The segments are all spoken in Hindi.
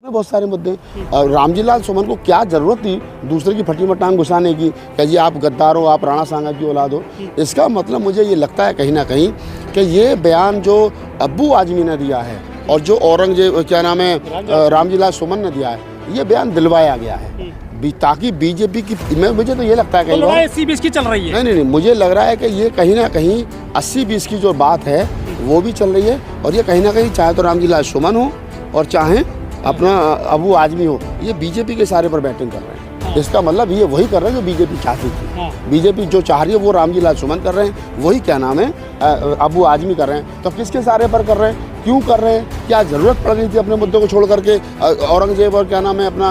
बहुत सारे मुद्दे और रामजी लाल सुमन को क्या जरूरत थी दूसरे की फटी में टांग घुसाने की कि जी आप गद्दार हो, आप राणा सांगा की औलाद हो। इसका मतलब मुझे ये लगता है कहीं ना कहीं कि ये बयान जो अब्बू आजमी ने दिया है और जो औरंगजेब क्या नाम है रामजी लाल सुमन ने दिया है, ये बयान दिलवाया गया है ताकि बीजेपी की, मुझे तो ये लगता है कहीं 80-20 की चल रही है। नहीं, मुझे लग रहा है कि ये कहीं ना कहीं 80-20 की जो बात है वो भी चल रही है और ये कहीं ना कहीं चाहे तो रामजी लाल सुमन हो और चाहे अपना अबू आजमी हो, ये बीजेपी के सारे पर बैटिंग कर रहे हैं। इसका मतलब ये वही कर रहे हैं जो बीजेपी चाहती थी। बीजेपी जो चाह रही है वो रामजी लाल सुमन कर रहे हैं, वही क्या नाम है अबू आजमी कर रहे हैं। तो किसके सारे पर कर रहे हैं, क्यों कर रहे हैं, क्या ज़रूरत पड़ गई थी अपने मुद्दों को छोड़ करके औरंगजेब और क्या नाम है अपना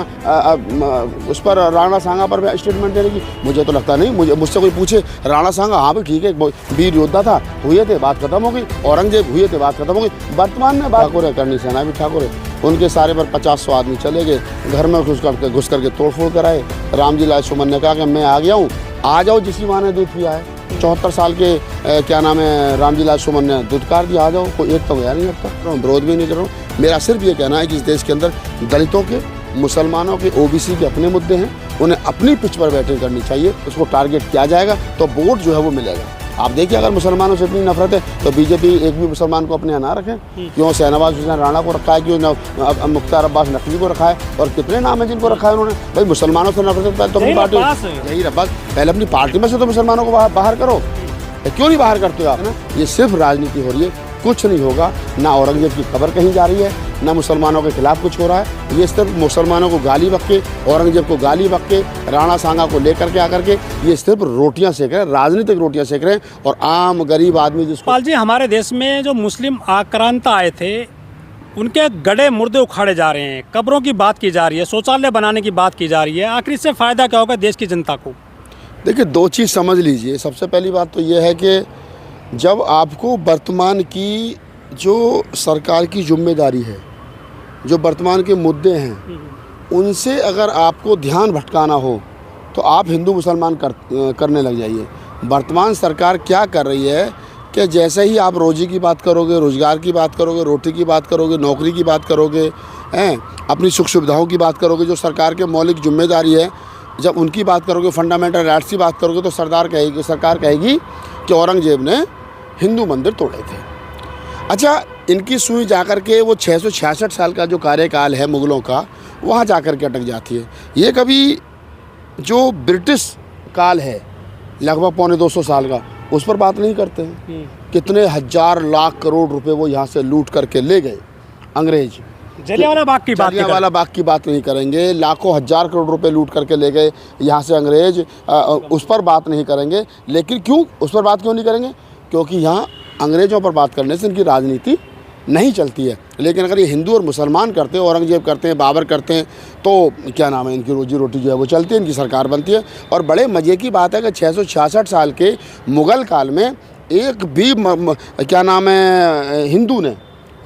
उस पर राणा सांगा पर स्टेटमेंट देने की? मुझे तो लगता नहीं। मुझसे कोई पूछे राणा सांगा, हाँ भाई ठीक है, वीर योद्धा था, हुए थे, बात खत्म हो गई। औरंगजेब हुए थे, बात खत्म हो गई। वर्तमान में ठाकुर है, करनी सेना भी ठाकुर है, उनके सारे पर 50-100 आदमी चले गए, घर में घुस करके तोड़फोड़ कराए। रामजी लाल सुमन ने कहा कि मैं आ गया हूँ, आ जाओ, जिसकी माँ ने दूध पिया है। 74 साल के क्या नाम है रामजी लाल सुमन ने दुदकार दिया, आ जाओ। कोई एक तो गया नहीं अब तक, विरोध भी नहीं कर रहा हूँ। मेरा सिर्फ ये कहना है कि इस देश के अंदर दलितों के, मुसलमानों के, ओबीसी के अपने मुद्दे हैं, उन्हें अपनी पिच पर बैटिंग करनी चाहिए। उसको टारगेट किया जाएगा तो वोट जो है वो मिलेगा। आप देखिए अगर मुसलमानों से इतनी नफरत है तो बीजेपी एक भी मुसलमान को अपने यहाँ ना रखे। क्यों शहनवाज हुसैन राणा को रखा है, क्यों मुख्तार अब्बास नकवी को रखा है, और कितने नाम है जिनको रखा है उन्होंने। भाई मुसलमानों से नफरत है तो अपनी पार्टी यही रब्बास, पहले अपनी पार्टी में से तो मुसलमानों को बाहर करो। क्यों नहीं बाहर करते हो आप? ना ये सिर्फ राजनीति हो रही है, कुछ नहीं होगा। ना औरंगजेब की खबर कहीं जा रही है, ना मुसलमानों के खिलाफ कुछ हो रहा है। ये सिर्फ मुसलमानों को गाली बक के, औरंगजेब को गाली बक के, राणा सांगा को लेकर के आकर के ये सिर्फ रोटियां सेक रहे हैं, राजनीतिक रोटियां सेक रहे हैं। और आम गरीब आदमी जिसको पाल जी, हमारे देश में जो मुस्लिम आक्रांता आए थे उनके गड़े मुर्दे उखाड़े जा रहे हैं, कब्रों की बात की जा रही है, शौचालय बनाने की बात की जा रही है। आखिर इससे फ़ायदा क्या होगा देश की जनता को? देखिए, दो चीज़ समझ लीजिए। सबसे पहली बात तो ये है कि जब आपको वर्तमान की जो सरकार की जिम्मेदारी है, जो वर्तमान के मुद्दे हैं, उनसे अगर आपको ध्यान भटकाना हो तो आप हिंदू मुसलमान करने लग जाइए। वर्तमान सरकार क्या कर रही है कि जैसे ही आप रोजी की बात करोगे, रोज़गार की बात करोगे, रोटी की बात करोगे, नौकरी की बात करोगे, अपनी सुख सुविधाओं की बात करोगे, जो सरकार के मौलिक जिम्मेदारी है, जब उनकी बात करोगे, फंडामेंटल राइट्स की बात करोगे, तो सरकार कहेगी कि औरंगजेब ने हिंदू मंदिर तोड़े थे। अच्छा, इनकी सुई जाकर के वो 666 साल का जो कार्यकाल है मुग़लों का, वहाँ जाकर के अटक जाती है। ये कभी जो ब्रिटिश काल है लगभग 250 साल का, उस पर बात नहीं करते हैं। कितने हज़ार लाख करोड़ रुपए वो यहाँ से लूट करके ले गए अंग्रेज। जलियांवाला बाग की बात नहीं करेंगे। लाखों हज़ार करोड़ रुपए लूट करके ले गए यहाँ से अंग्रेज, उस पर बात नहीं करेंगे। लेकिन क्यों उस पर बात क्यों नहीं करेंगे? क्योंकि यहाँ अंग्रेज़ों पर बात करने से इनकी राजनीति नहीं चलती है। लेकिन अगर ये हिंदू और मुसलमान करते हैं, औरंगजेब करते हैं, बाबर करते हैं, तो क्या नाम है, इनकी रोजी रोटी जो है वो चलती है, इनकी सरकार बनती है। और बड़े मज़े की बात है कि 666 साल के मुग़ल काल में एक भी क्या नाम है हिंदू ने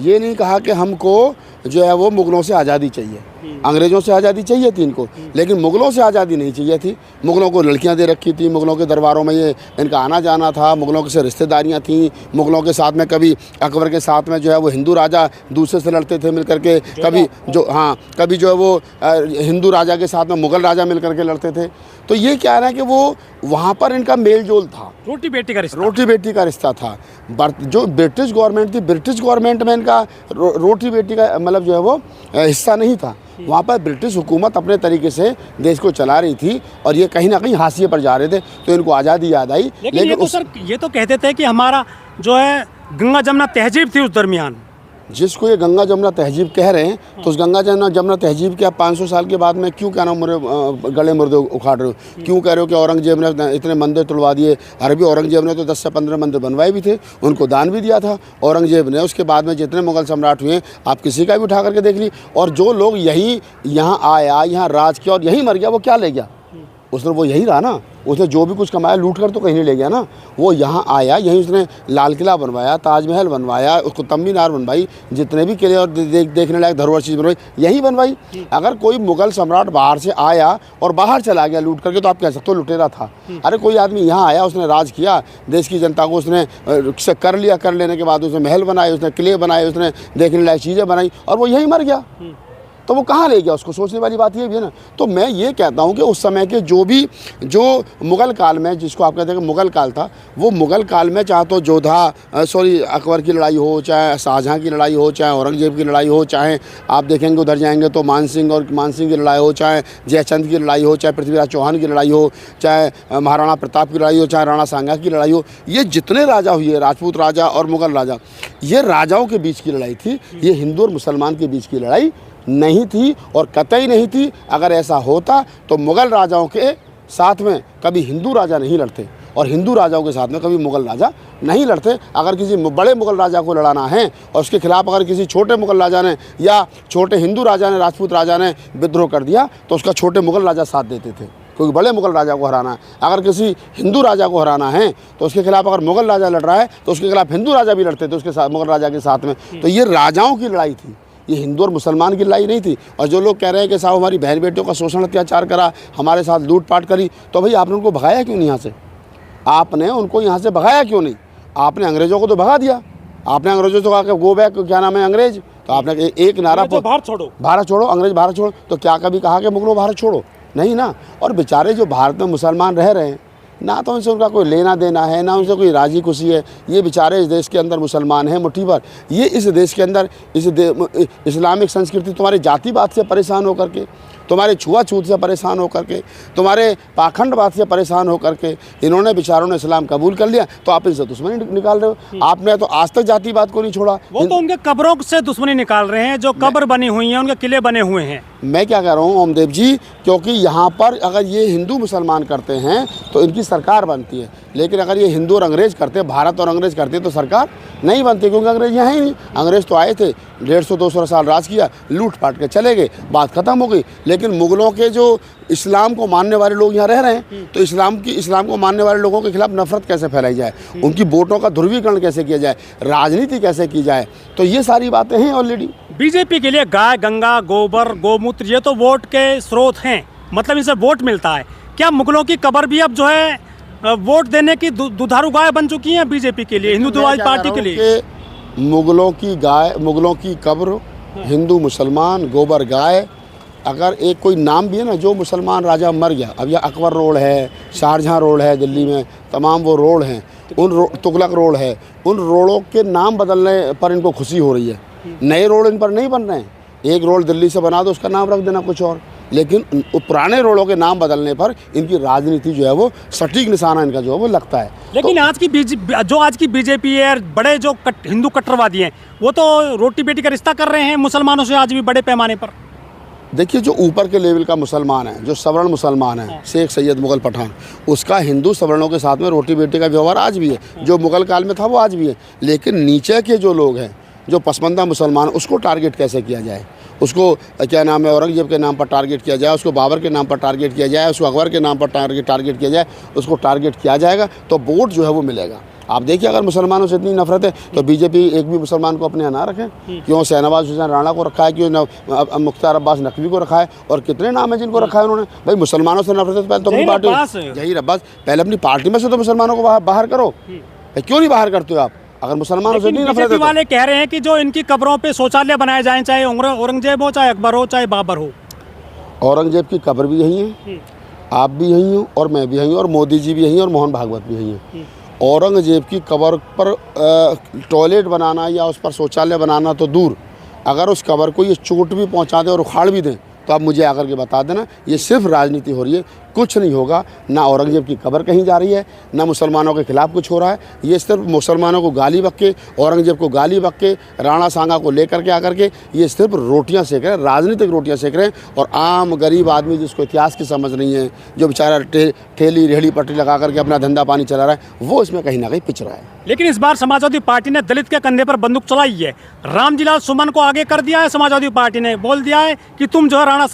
ये नहीं कहा कि हमको जो है वो मुग़लों से आज़ादी चाहिए। अंग्रेज़ों से आज़ादी चाहिए थी इनको, लेकिन मुग़लों से आज़ादी नहीं चाहिए थी। मुग़लों को लड़कियां दे रखी थी, मुग़लों के दरबारों में ये इनका आना जाना था, मुग़लों से रिश्तेदारियां थीं। मुग़लों के साथ में कभी अकबर के साथ में जो है वो हिंदू राजा दूसरे से लड़ते थे मिल करके, कभी जो है वो हिंदू राजा के साथ में मुग़ल राजा मिल करके लड़ते थे। तो ये क्या है कि वो वहाँ पर इनका मेल जोल था, रोटी बेटी का रिश्ता था। जो ब्रिटिश गवर्नमेंट थी, ब्रिटिश गवर्नमेंट में इनका रोटी बेटी का मतलब जो है वो हिस्सा नहीं था। वहाँ पर ब्रिटिश हुकूमत अपने तरीके से देश को चला रही थी और ये कहीं ना कहीं हाशिए पर जा रहे थे, तो इनको आज़ादी याद आई। लेकिन ये तो कहते थे कि हमारा जो है गंगा जमुना तहजीब थी उस दरमियान। जिसको ये गंगा जमुना तहजीब कह रहे हैं, तो उस गंगा जमुना तहजीब के आप 500 साल के बाद में क्यों क्या नाम गले मुर्दे उखाड़ रहे हो? क्यों कह रहे हो कि औरंगजेब ने इतने मंदिर तुड़वा दिए? अरबी औरंगजेब ने तो 10 से 15 मंदिर बनवाए भी थे, उनको दान भी दिया था औरंगजेब ने। उसके बाद में जितने मुग़ल सम्राट हुए, आप किसी का भी उठा करके देख ली। और जो लोग यहाँ आया, यहाँ राज किया और यहीं मर गया, वो क्या ले गया? उसने वो यही रहा ना, उसने जो भी कुछ कमाया लूट कर तो कहीं नहीं ले गया ना। वो यहाँ आया, यहीं उसने लाल किला बनवाया, ताजमहल बनवाया, उसको कुतुब मीनार बनवाई, जितने भी किले और देखने लायक धरोहर चीज़ बनवाई यहीं बनवाई। अगर कोई मुग़ल सम्राट बाहर से आया और बाहर चला गया लूट करके, तो आप कह सकते हो लुटेरा था। अरे कोई आदमी यहाँ आया, उसने राज किया, देश की जनता को उसने कर लिया, कर लेने के बाद उसने महल बनाए, उसने किले बनाए, उसने देखने लायक चीज़ें बनाई, और वो यहीं मर गया। तो वो कहाँ ले गया उसको, सोचने वाली बात ये भी है ना। तो मैं ये कहता हूँ कि उस समय के जो मुग़ल काल में, जिसको आप कहते हैं कि मुग़ल काल था, वो मुग़ल काल में चाहे तो अकबर की लड़ाई हो, चाहे शाहजहाँ की लड़ाई हो, चाहे औरंगज़ेब की लड़ाई हो, चाहे आप देखेंगे उधर जाएंगे तो मानसिंह की लड़ाई हो, चाहे जयचंद की लड़ाई हो, चाहे पृथ्वीराज चौहान की लड़ाई हो, चाहे महाराणा प्रताप की लड़ाई हो, चाहे राणा सांगा की लड़ाई हो, ये जितने राजा हुए, राजपूत राजा और मुग़ल राजा, ये राजाओं के बीच की लड़ाई थी, ये हिंदू और मुसलमान के बीच की लड़ाई नहीं थी और कतई नहीं थी। अगर ऐसा होता तो मुग़ल राजाओं के साथ में कभी हिंदू राजा नहीं लड़ते और हिंदू राजाओं के साथ में कभी मुग़ल राजा नहीं लड़ते। अगर किसी बड़े मुग़ल राजा को लड़ाना है और उसके खिलाफ अगर किसी छोटे मुग़ल राजा ने या छोटे हिंदू राजा ने, राजपूत राजा ने विद्रोह कर दिया तो उसका छोटे मुग़ल राजा साथ देते थे, क्योंकि बड़े मुग़ल राजा को हराना है। अगर किसी हिंदू राजा को हराना है तो उसके खिलाफ अगर मुग़ल राजा लड़ रहा है तो उसके खिलाफ हिंदू राजा भी लड़ते थे उसके साथ, मुग़ल राजा के साथ में। तो ये राजाओं की लड़ाई थी, ये हिंदू और मुसलमान की लड़ाई नहीं थी। और जो लोग कह रहे हैं कि साहब हमारी बहन बेटियों का शोषण अत्याचार करा, हमारे साथ लूटपाट करी, तो भाई आपने उनको भगाया क्यों नहीं यहाँ से? आपने उनको यहाँ से भगाया क्यों नहीं? आपने अंग्रेज़ों को तो भगा दिया। आपने अंग्रेज़ों से कहा कि गो बैक, क्या नाम है अंग्रेज, तो आपने एक नारा भारत छोड़ो, भारत छोड़ो, अंग्रेज भारत छोड़ो। तो क्या कभी कहा कि मुगलों भारत छोड़ो? नहीं ना। और बेचारे जो भारत में मुसलमान रह रहे हैं, ना तो उनसे उनका कोई लेना देना है, ना उनसे कोई राजी खुशी है। ये बेचारे इस देश के अंदर मुसलमान हैं मुट्ठी भर। ये इस देश के अंदर इस्लामिक संस्कृति, तुम्हारे जातिवाद से परेशान होकर के, तुम्हारे छुआछूत से परेशान होकर के, तुम्हारे पाखंडवाद से परेशान होकर के इन्होंने बेचारों ने इस्लाम कबूल कर लिया, तो आप इनसे दुश्मनी निकाल रहे हो। आपने तो आज तक जातिवाद को नहीं छोड़ा। वो तो उनके कब्रों से दुश्मनी निकाल रहे हैं, जो कब्र बनी हुई हैं, उनके किले बने हुए हैं। मैं क्या कह रहा हूँ ओमदेव जी, क्योंकि यहाँ पर अगर ये हिंदू मुसलमान करते हैं तो इनकी सरकार बनती है, लेकिन अगर ये हिंदू और अंग्रेज़ करते, भारत और अंग्रेज़ करते, तो सरकार नहीं बनती, क्योंकि अंग्रेज़ यहाँ ही नहीं। अंग्रेज़ तो आए थे, 150-200 साल राज किया, लूट पाट के चले गए, बात ख़त्म हो गई। लेकिन मुग़लों के जो इस्लाम को मानने वाले लोग यहाँ रह रहे हैं, तो इस्लाम को मानने वाले लोगों के खिलाफ नफरत कैसे फैलाई जाए, उनकी वोटों का ध्रुवीकरण कैसे किया जाए, राजनीति कैसे की जाए, तो ये सारी बातें हैं ऑलरेडी। बीजेपी के लिए गाय, गंगा, गोबर, गोमूत्र ये तो वोट के स्रोत हैं, मतलब इनसे वोट मिलता है। क्या मुगलों की कब्र भी अब जो है वोट देने की दुधारू गाय बन चुकी है बीजेपी के लिए, हिंदुत्ववादी पार्टी के लिए? मुगलों की गाय, मुगलों की कब्र, हिंदू मुसलमान, गोबर गाय, अगर एक कोई नाम भी है ना, जो मुसलमान राजा मर गया, अब यह अकबर रोड है, शाहजहाँ रोड है दिल्ली में, तमाम वो रोड हैं, तुगलक रोड है, उन रोडों के नाम बदलने पर इनको खुशी हो रही है। नए रोड इन पर नहीं बन रहे हैं। एक रोड दिल्ली से बना दो, उसका नाम रख देना कुछ और, लेकिन पुराने रोडों के नाम बदलने पर इनकी राजनीति जो है वो सटीक निशाना इनका जो है वो लगता है। लेकिन तो आज की बीजेपी है, बड़े जो हिंदू कट्टरवादी हैं, वो तो रोटी बेटी का रिश्ता कर रहे हैं मुसलमानों से आज भी बड़े पैमाने पर। देखिए, जो ऊपर के लेवल का मुसलमान है, जो सवर्ण मुसलमान है, शेख सैयद मुग़ल पठान, उसका हिंदू सवर्णों के साथ में रोटी बेटी का व्यवहार आज भी है, जो मुग़ल काल में था वो आज भी है। लेकिन नीचे के जो लोग हैं, जो पसमानदा मुसलमान, उसको टारगेट कैसे किया जाए, उसको क्या नाम है, औरंगजेब के नाम पर टारगेट किया जाए, उसको बाबर के नाम पर टारगेट किया जाए, उसको अकबर के नाम पर टारगेट किया जाए, उसको टारगेट किया जाएगा तो वोट जो है वो मिलेगा। आप देखिए, अगर मुसलमानों से इतनी नफरत है तो बीजेपी एक भी मुसलमान को अपने यहाँ ना रखें। क्यों शहनवाज हुसैन राणा को रखा है, क्यों मुख्तार अब्बास नकवी को रखा है, और कितने नाम है जिनको रखा है उन्होंने। भाई मुसलमानों से नफरत है, पहले तो अपनी पार्टी, जहीर अब्बास, पहले अपनी पार्टी में से तो मुसलमानों को बाहर करो। क्यों नहीं बाहर करते हो आप? अगर मुसलमानों से नहीं नफरत है तो। वाले कह रहे हैं कि जो इनकी कब्रों पे शौचालय बनाए जाएं, चाहे औरंगजेब हो, चाहे अकबर हो, चाहे बाबर हो। औरंगजेब की कब्र भी यही है, आप भी यही हो, और मैं भी यही हूँ, और मोदी जी भी यही हैं, और मोहन भागवत भी यही हैं। औरंगजेब की कब्र पर टॉयलेट बनाना या उस पर शौचालय बनाना तो दूर, अगर उस कब्र को ये चोट भी पहुंचा दें और उखाड़ भी दें तो आप मुझे आकर के बता देना। ये सिर्फ राजनीति हो रही है, कुछ नहीं होगा। ना औरंगजेब की कब्र कहीं जा रही है, ना मुसलमानों के खिलाफ कुछ हो रहा है। ये सिर्फ मुसलमानों को गाली बक के, औरंगजेब को गाली बक के, राणा सांगा को लेकर के आकर के ये सिर्फ रोटियां सेक रहे हैं, राजनीतिक रोटियां सेक रहे हैं। और आम गरीब आदमी जिसको इतिहास की समझ नहीं है, जो बेचारा ठेली रेहड़ी पटरी लगा करके अपना धंधा पानी चला रहा है, वो इसमें कहीं ना कहीं पिछ रहा है। लेकिन इस बार समाजवादी पार्टी ने दलित के कंधे पर बंदूक चलाई है। रामजीलाल सुमन को आगे कर दिया है समाजवादी पार्टी ने, बोल दिया है कि तुम जो है राणा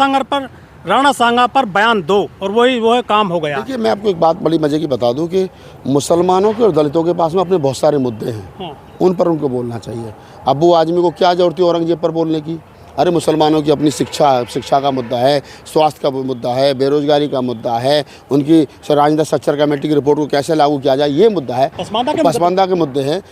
सांगा पर बयान दो, और वही काम हो गया। देखिए, मैं आपको एक बात बड़ी मजे की बता दूं कि मुसलमानों के और दलितों के पास में अपने बहुत सारे मुद्दे हैं, उन पर उनको बोलना चाहिए। अबू आजमी को क्या जरूरत है औरंगजेब पर बोलने की? अरे मुसलमानों की अपनी शिक्षा का मुद्दा है, स्वास्थ्य का मुद्दा है, बेरोजगारी का मुद्दा है, उनकी राजनेता सच्चर कमेटी की रिपोर्ट को कैसे लागू किया जाए, ये मुद्दा है, पसमानदा के मुद्दे हैं।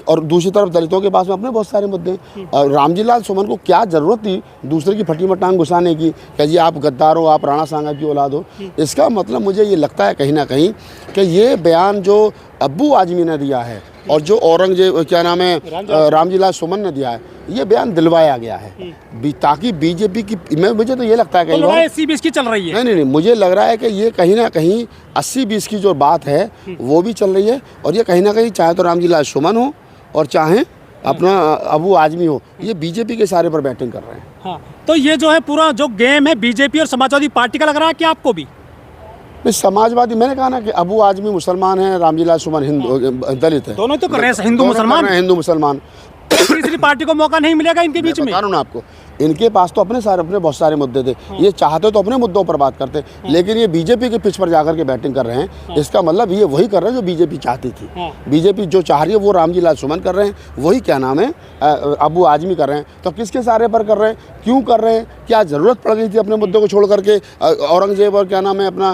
और दूसरी तरफ दलितों के पास में अपने बहुत सारे मुद्दे हैं। और रामजी लाल सुमन को क्या ज़रूरत थी दूसरे की फटी में टांग घुसाने की, कि जी आप गद्दार हो, आप राणा सांगा की औलाद हो। इसका मतलब मुझे ये लगता है कहीं ना कहीं कि ये बयान जो अब्बू आजमी ने दिया है और जो औरंगजेब क्या नाम है रामजी लाल सुमन ने दिया है, ये बयान दिलवाया गया है ताकि बीजेपी की, मुझे तो ये लगता है कहीं 80-20 की चल रही है। नहीं, मुझे लग रहा है कि ये कहीं ना कहीं 80-20 की जो बात है वो भी चल रही है। और ये कहीं ना कहीं चाहे तो रामजी लाल सुमन हो और चाहे अपना अबू आजमी हो, ये बीजेपी के सारे पर बैटिंग कर रहे हैं। हाँ, तो ये जो है पूरा जो गेम है बीजेपी और समाजवादी पार्टी का लग रहा है कि आपको भी? नहीं, समाजवादी, मैंने कहा ना कि अबू आजमी मुसलमान है, रामजी लाल सुमन हिंदू दलित है, दोनों तो कर रहे हैं, हिंदू मुसलमान। तीसरी पार्टी को मौका नहीं मिलेगा इनके बीच में? बता रहा हूं ना आपको, इनके पास तो अपने बहुत सारे मुद्दे थे। ये चाहते तो अपने मुद्दों पर बात करते, लेकिन ये बीजेपी के पिच पर जाकर के बैटिंग कर रहे हैं। इसका मतलब ये वही कर रहे हैं जो बीजेपी चाहती थी। बीजेपी जो चाह रही है वो रामजी लाल सुमन कर रहे हैं, वही क्या नाम है अबू आजमी कर रहे हैं। तो किसके सारे पर कर रहे हैं, क्यों कर रहे हैं, क्या ज़रूरत पड़ गई थी अपने मुद्दों को छोड़ करके औरंगजेब और क्या नाम है अपना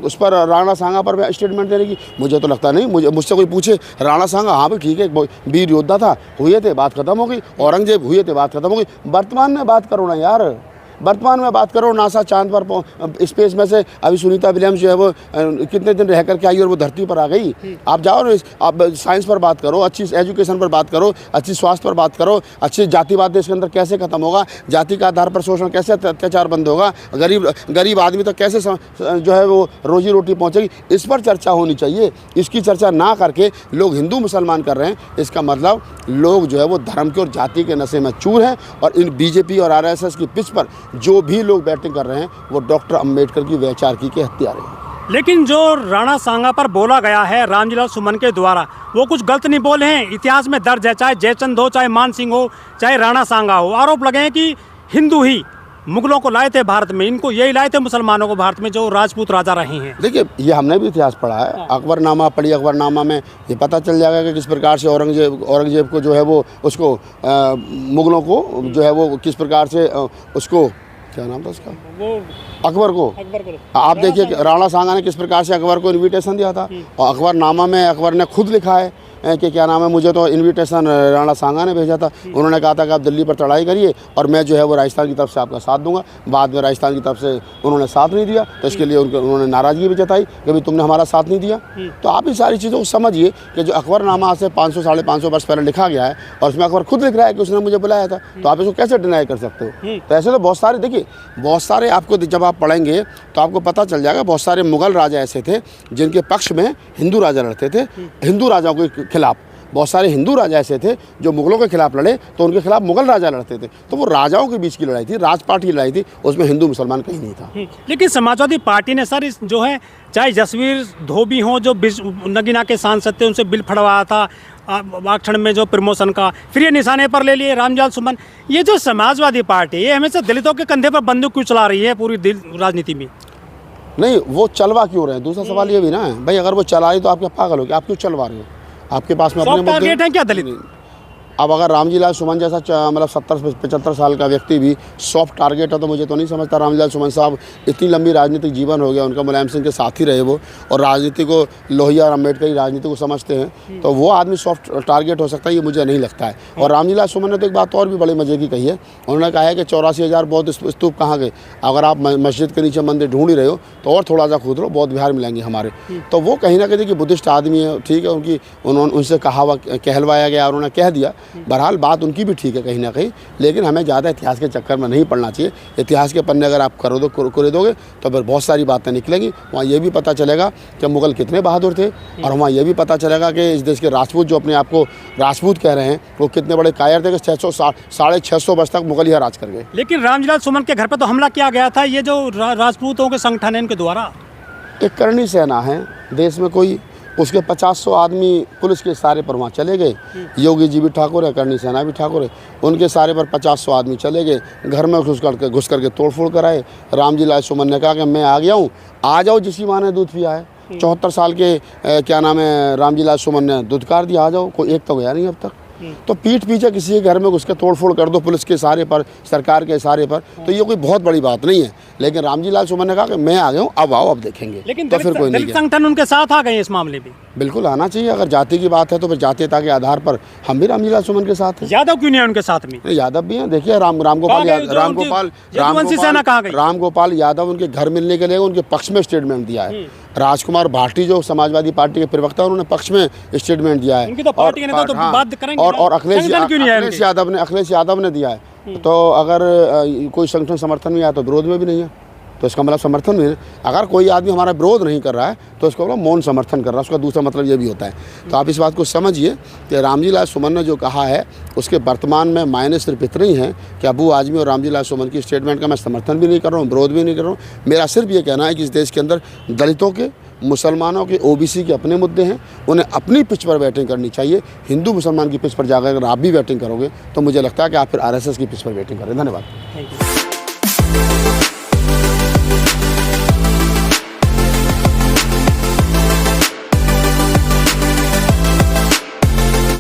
उस पर राणा सांगा पर स्टेटमेंट देने की? मुझे तो लगता नहीं। मुझसे कोई पूछे राणा सांगा, हाँ भाई ठीक है, वीर योद्धा था, हुए थे, बात खत्म हो गई। औरंगजेब हुए थे, बात खत्म हो गई। वर्तमान में बात करो ना यार, वर्तमान में बात करो। नासा चांद पर स्पेस में से अभी सुनीता विलियम्स जो है वो कितने दिन रह करके आई और वो धरती पर आ गई। आप जाओ ना, आप साइंस पर बात करो, अच्छी एजुकेशन पर बात करो, अच्छी स्वास्थ्य पर बात करो, अच्छी जातिवाद देश के अंदर कैसे खत्म होगा, जाति का आधार पर शोषण कैसे, अत्याचार बंद होगा, गरीब आदमी तक कैसे जो है वो रोजी रोटी पहुँचेगी, इस पर चर्चा होनी चाहिए। इसकी चर्चा ना करके लोग हिंदू मुसलमान कर रहे हैं। इसका मतलब लोग जो है वो धर्म के और जाति के नशे में चूर हैं। और इन बीजेपी और RSS की पिच पर जो भी लोग बैटिंग कर रहे हैं वो डॉक्टर अंबेडकर की वैचारिकी के हत्यारे हैं। लेकिन जो राणा सांगा पर बोला गया है रामजी लाल सुमन के द्वारा, वो कुछ गलत नहीं बोले हैं, इतिहास में दर्ज है। चाहे जयचंद हो, चाहे मान सिंह हो, चाहे राणा सांगा हो, आरोप लगे हैं कि हिंदू ही मुगलों को लाए थे भारत में, इनको यही लाए थे मुसलमानों को भारत में, जो राजपूत राजा रहे हैं। देखिए, ये हमने भी इतिहास पढ़ा है, अकबरनामा पढ़ी, अकबरनामा में ये पता चल जाएगा कि किस प्रकार से औरंगजेब को जो है वो उसको मुगलों को जो है वो किस प्रकार से उसको, क्या नाम था उसका, वो अकबर को आप देखिए राणा सांगा ने किस प्रकार से अकबर को इनविटेशन दिया था। और अकबरनामा में अकबर ने खुद लिखा है कि क्या नाम है, मुझे तो इनविटेशन राणा सांगा ने भेजा था। उन्होंने कहा था कि आप दिल्ली पर चढ़ाई करिए और मैं जो है वो राजस्थान की तरफ से आपका साथ दूंगा। बाद में राजस्थान की तरफ से उन्होंने साथ नहीं दिया, तो इसके लिए उन्होंने नाराज़गी भी जताई कि भाई तुमने हमारा साथ नहीं दिया। तो आप इन सारी चीज़ों को समझिए कि जो अकबरनामा से 500-550 वर्ष पहले लिखा गया है और उसमें अकबर खुद लिख रहा है कि उसने मुझे बुलाया था, तो आप इसको कैसे डिनाई कर सकते हो? तो ऐसे तो बहुत सारे, देखिए बहुत सारे आपको जब आप पढ़ेंगे तो आपको पता चल जाएगा। बहुत सारे मुगल राजा ऐसे थे जिनके पक्ष में हिंदू राजा लड़ते थे, हिंदू राजाओं के खिलाफ। बहुत सारे हिंदू राजा ऐसे थे जो मुगलों के खिलाफ लड़े तो उनके खिलाफ मुगल राजा लड़ते थे। तो वो राजाओं के बीच की लड़ाई थी, राजपाट की लड़ाई थी, उसमें हिंदू मुसलमान कहीं नहीं था। लेकिन समाजवादी पार्टी ने सर इस जो है, चाहे जसवीर धोबी हों जो नगीना के सांसद थे, उनसे बिल फड़वाया था आरक्षण में जो प्रमोशन का, फिर ये निशाने पर ले लिए रामजी लाल सुमन। ये जो समाजवादी पार्टी है हमेशा दलितों के कंधे पर बंदूक क्यों चला रही है पूरी राजनीति में? नहीं, वो चलवा क्यों रहे हैं? दूसरा सवाल ये भी ना है भाई, अगर वो चला रही तो आप क्या पागल हो, आप क्यों चलवा रहे हो? आपके पास में अपने टारगेट है क्या दलित? अब अगर रामजी लाल सुमन जैसा मतलब 70-75 साल का व्यक्ति भी सॉफ्ट टारगेट है तो मुझे तो नहीं समझता। रामजी लाल सुमन साहब इतनी लंबी राजनीतिक जीवन हो गया उनका, मुलायम सिंह के साथ ही रहे वो, और राजनीति को लोहिया और अम्बेडकर की राजनीति को समझते हैं, तो वो आदमी सॉफ्ट टारगेट हो सकता है, ये मुझे नहीं लगता है। और रामजी लाल सुमन ने तो एक बात और भी बड़े मजे की कही है, उन्होंने कहा है कि 84,000 बौद्ध स्तूप कहाँ गए? अगर आप मस्जिद के नीचे मंदिर ढूंढ ही रहे हो तो और थोड़ा सा खोद लो, बौद्ध विहार मिलेंगे हमारे। तो वो कहीं ना कहीं देखिए बुद्धिस्ट आदमी है, ठीक है, उन्होंने उनसे कहलवाया गया और उन्होंने कह दिया। बहरहाल बात उनकी भी ठीक है कहीं ना कहीं, लेकिन हमें ज़्यादा इतिहास के चक्कर में नहीं पड़ना चाहिए। इतिहास के पन्ने अगर आप कर दोगे तो फिर बहुत सारी बातें निकलेंगी। वहाँ ये भी पता चलेगा कि मुगल कितने बहादुर थे, और वहाँ ये भी पता चलेगा कि इस देश के राजपूत जो अपने आप को राजपूत कह रहे हैं वो कितने बड़े कायर थे कि 600-650 वर्ष तक मुगल ही राज कर गए। लेकिन रामजी लाल सुमन के घर पर तो हमला किया गया था, ये जो राजपूतों के संगठन है इनके द्वारा। एक करनी सेना है देश में कोई, उसके 50-100 आदमी पुलिस के सारे पर वहाँ चले गए। योगी जी भी ठाकुर है, करनी सेना भी ठाकुर है, उनके सारे पर 50-100 आदमी चले गए, घर में घुस करके तोड़फोड़ कराए। रामजी लाल सुमन ने कहा कि मैं आ गया हूँ, आ जाओ जिसी माँ ने दूध पिया है। 74 साल के क्या नाम है रामजी लाल सुमन ने दुदकार दिया, आ जाओ। कोई एक तो गया नहीं अब तक। तो पीठ पीछे किसी के घर में घुस के तोड़फोड़ कर दो पुलिस के इशारे पर, सरकार के इशारे पर, तो ये कोई बहुत बड़ी बात नहीं है। लेकिन रामजी लाल सुमन ने कहा कि मैं आ गया हूँ, अब आओ, अब देखेंगे। लेकिन तो फिर कोई नहीं दलित संगठन उनके साथ आ गए हैं इस मामले में। बिल्कुल आना चाहिए। अगर जाति की बात है तो फिर जातीयता के आधार पर हम भी रामजी लाल सुमन के साथ हैं। यादव क्यों नहीं है उनके साथ में? यादव भी हैं। देखिए रामगोपाल यादव उनके घर मिलने के लिए उनके पक्ष में स्टेटमेंट दिया है। राजकुमार भाटी जो समाजवादी पार्टी के प्रवक्ता उन्होंने पक्ष में स्टेटमेंट दिया है। उनकी तो पार्टी ने तो बात करेंगे। और अखिलेश यादव ने दिया है। तो अगर कोई संगठन समर्थन में आया तो विरोध में भी नहीं है, तो इसका मतलब समर्थन में। अगर कोई आदमी हमारा विरोध नहीं कर रहा है तो इसका मतलब मौन समर्थन कर रहा है, उसका दूसरा मतलब ये भी होता है। तो आप इस बात को समझिए कि रामजी लाल सुमन ने जो कहा है उसके वर्तमान में मायने सिर्फ इतने ही हैं कि अबू आजमी और रामजी लाल सुमन की स्टेटमेंट का मैं समर्थन भी नहीं कर रहा हूँ, विरोध भी नहीं कर रहा हूँ। मेरा सिर्फ ये कहना है कि इस देश के अंदर दलितों के, मुसलमानों के, ओबीसी के अपने मुद्दे हैं, उन्हें अपनी पिच पर बैटिंग करनी चाहिए। हिंदू मुसलमान की पिच पर जाकर अगर आप भी बैटिंग करोगे तो मुझे लगता है कि आप फिर आरएसएस की पिच पर बैटिंग करें। धन्यवाद। Thank you.